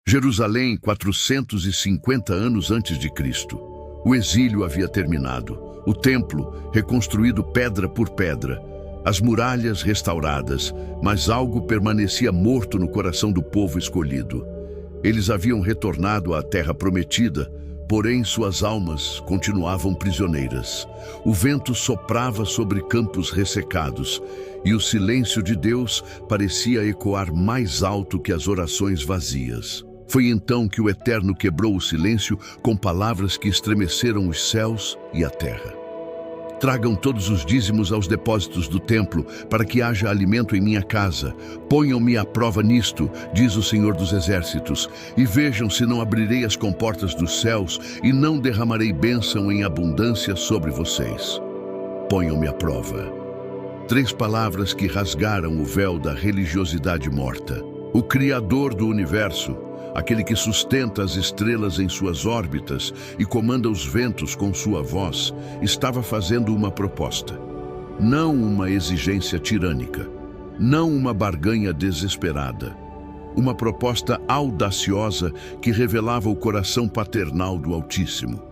Jerusalém, 450 anos antes de Cristo. O exílio havia terminado. O templo, reconstruído pedra por pedra. As muralhas restauradas, mas algo permanecia morto no coração do povo escolhido. Eles haviam retornado à terra prometida, porém suas almas continuavam prisioneiras. O vento soprava sobre campos ressecados, e o silêncio de Deus parecia ecoar mais alto que as orações vazias. Foi então que o Eterno quebrou o silêncio com palavras que estremeceram os céus e a terra. Tragam todos os dízimos aos depósitos do templo, para que haja alimento em minha casa. Ponham-me à prova nisto, diz o Senhor dos Exércitos, e vejam se não abrirei as comportas dos céus e não derramarei bênção em abundância sobre vocês. Ponham-me à prova. 3 palavras que rasgaram o véu da religiosidade morta. O Criador do universo, aquele que sustenta as estrelas em suas órbitas e comanda os ventos com sua voz, estava fazendo uma proposta. Não uma exigência tirânica, não uma barganha desesperada. Uma proposta audaciosa que revelava o coração paternal do Altíssimo.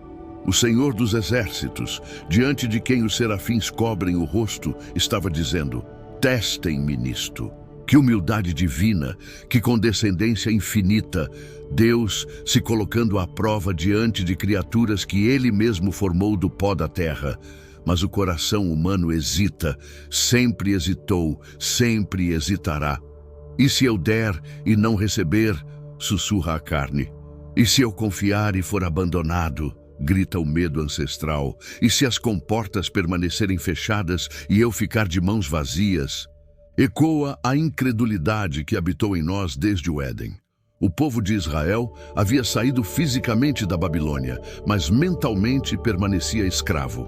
O Senhor dos Exércitos, diante de quem os serafins cobrem o rosto, estava dizendo: testem-me nisto. Que humildade divina, que condescendência infinita, Deus se colocando à prova diante de criaturas que Ele mesmo formou do pó da terra. Mas o coração humano hesita, sempre hesitou, sempre hesitará. E se eu der e não receber, sussurra a carne. E se eu confiar e for abandonado, grita o medo ancestral. E se as comportas permanecerem fechadas e eu ficar de mãos vazias, ecoa a incredulidade que habitou em nós desde o Éden. O povo de Israel havia saído fisicamente da Babilônia, mas mentalmente permanecia escravo.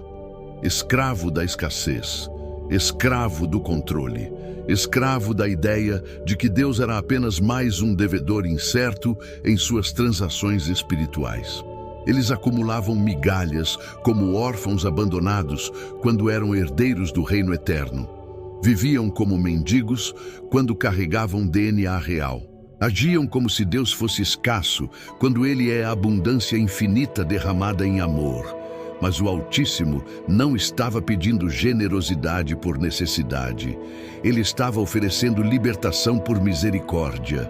Escravo da escassez, escravo do controle, escravo da ideia de que Deus era apenas mais um devedor incerto em suas transações espirituais. Eles acumulavam migalhas como órfãos abandonados quando eram herdeiros do reino eterno. Viviam como mendigos quando carregavam DNA real. Agiam como se Deus fosse escasso quando Ele é a abundância infinita derramada em amor. Mas o Altíssimo não estava pedindo generosidade por necessidade. Ele estava oferecendo libertação por misericórdia.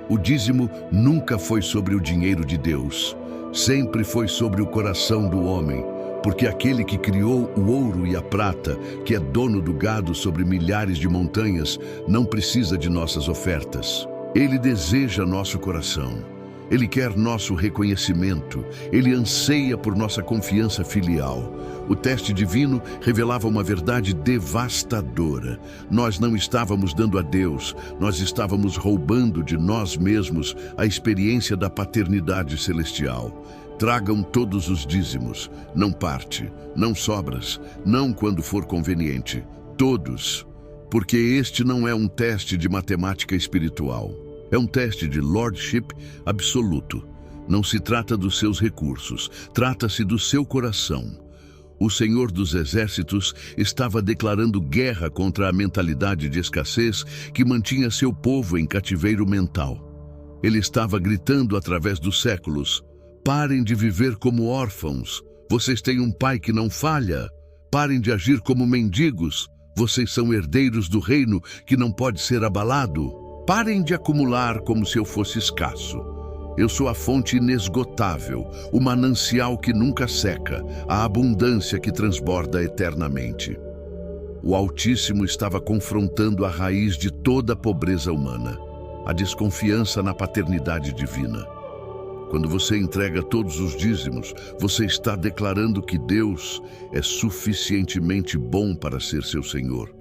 O dízimo nunca foi sobre o dinheiro de Deus. Sempre foi sobre o coração do homem. Porque aquele que criou o ouro e a prata, que é dono do gado sobre milhares de montanhas, não precisa de nossas ofertas. Ele deseja nosso coração. Ele quer nosso reconhecimento. Ele anseia por nossa confiança filial. O teste divino revelava uma verdade devastadora. Nós não estávamos dando a Deus, nós estávamos roubando de nós mesmos a experiência da paternidade celestial. Tragam todos os dízimos, não parte, não sobras, não quando for conveniente, todos, porque este não é um teste de matemática espiritual, é um teste de lordship absoluto. Não se trata dos seus recursos, trata-se do seu coração. O Senhor dos Exércitos estava declarando guerra contra a mentalidade de escassez que mantinha seu povo em cativeiro mental. Ele estava gritando através dos séculos: parem de viver como órfãos. Vocês têm um pai que não falha. Parem de agir como mendigos. Vocês são herdeiros do reino que não pode ser abalado. Parem de acumular como se eu fosse escasso. Eu sou a fonte inesgotável, o manancial que nunca seca, a abundância que transborda eternamente. O Altíssimo estava confrontando a raiz de toda a pobreza humana, a desconfiança na paternidade divina. Quando você entrega todos os dízimos, você está declarando que Deus é suficientemente bom para ser seu Senhor,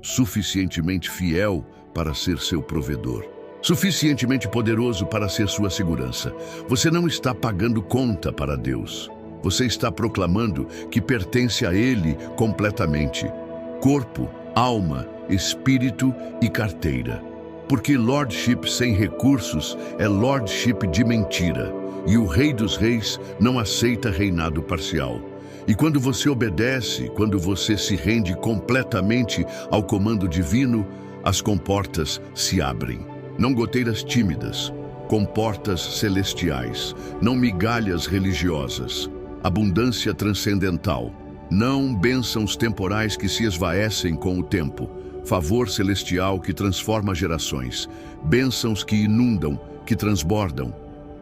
suficientemente fiel para ser seu provedor, suficientemente poderoso para ser sua segurança. Você não está pagando conta para Deus. Você está proclamando que pertence a Ele completamente. Corpo, alma, espírito e carteira. Porque lordship sem recursos é lordship de mentira, e o Rei dos Reis não aceita reinado parcial. E quando você obedece, quando você se rende completamente ao comando divino, as comportas se abrem. Não goteiras tímidas, com portas celestiais, não migalhas religiosas. Abundância transcendental, não bênçãos temporais que se esvaecem com o tempo. Favor celestial que transforma gerações. Bênçãos que inundam, que transbordam,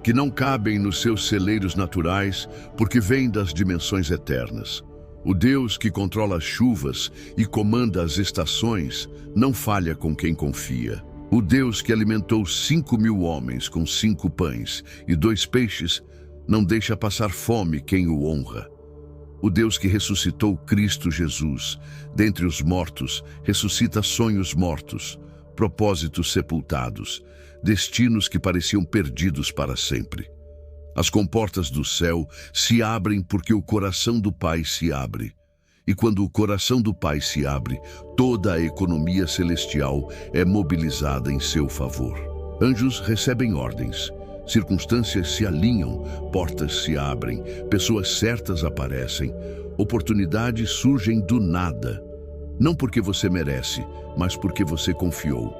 que não cabem nos seus celeiros naturais, porque vêm das dimensões eternas. O Deus que controla as chuvas e comanda as estações não falha com quem confia. O Deus que alimentou 5.000 homens com 5 pães e 2 peixes não deixa passar fome quem o honra. O Deus que ressuscitou Cristo Jesus dentre os mortos ressuscita sonhos mortos, propósitos sepultados, destinos que pareciam perdidos para sempre. As comportas do céu se abrem porque o coração do Pai se abre. E quando o coração do Pai se abre, toda a economia celestial é mobilizada em seu favor. Anjos recebem ordens, circunstâncias se alinham, portas se abrem, pessoas certas aparecem, oportunidades surgem do nada. Não porque você merece, mas porque você confiou.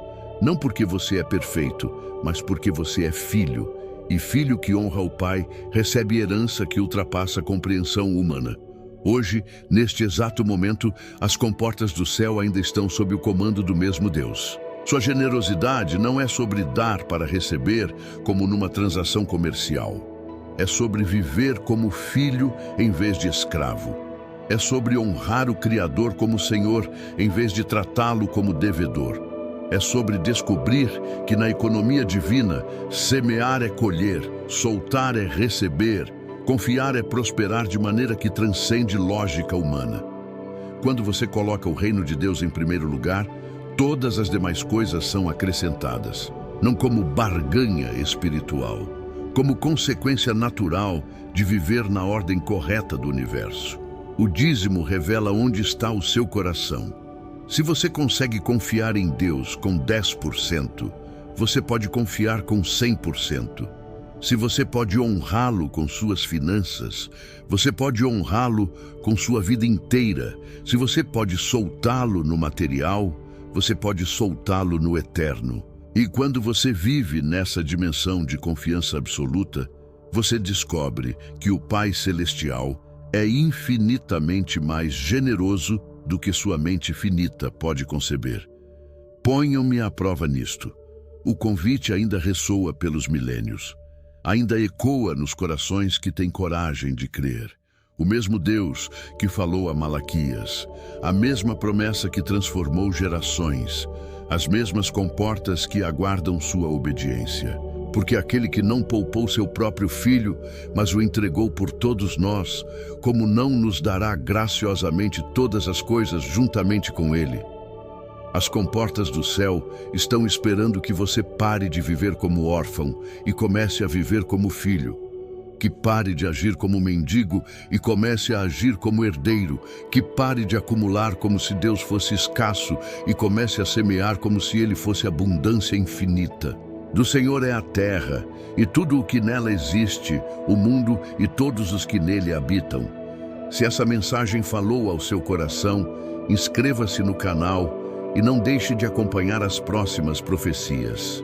Não porque você é perfeito, mas porque você é filho. E filho que honra o Pai recebe herança que ultrapassa a compreensão humana. Hoje, neste exato momento, as comportas do céu ainda estão sob o comando do mesmo Deus. Sua generosidade não é sobre dar para receber, como numa transação comercial. É sobre viver como filho em vez de escravo. É sobre honrar o Criador como Senhor em vez de tratá-lo como devedor. É sobre descobrir que na economia divina, semear é colher, soltar é receber, confiar é prosperar de maneira que transcende lógica humana. Quando você coloca o reino de Deus em primeiro lugar, todas as demais coisas são acrescentadas, não como barganha espiritual, como consequência natural de viver na ordem correta do universo. O dízimo revela onde está o seu coração. Se você consegue confiar em Deus com 10%, você pode confiar com 100%. Se você pode honrá-lo com suas finanças, você pode honrá-lo com sua vida inteira. Se você pode soltá-lo no material, você pode soltá-lo no eterno. E quando você vive nessa dimensão de confiança absoluta, você descobre que o Pai Celestial é infinitamente mais generoso do que sua mente finita pode conceber. Ponham-me à prova nisto. O convite ainda ressoa pelos milênios. Ainda ecoa nos corações que têm coragem de crer. O mesmo Deus que falou a Malaquias, a mesma promessa que transformou gerações, as mesmas comportas que aguardam sua obediência. Porque aquele que não poupou seu próprio filho, mas o entregou por todos nós, como não nos dará graciosamente todas as coisas juntamente com ele? As comportas do céu estão esperando que você pare de viver como órfão e comece a viver como filho. Que pare de agir como mendigo e comece a agir como herdeiro. Que pare de acumular como se Deus fosse escasso e comece a semear como se ele fosse abundância infinita. Do Senhor é a terra, e tudo o que nela existe, o mundo e todos os que nele habitam. Se essa mensagem falou ao seu coração, inscreva-se no canal e não deixe de acompanhar as próximas profecias.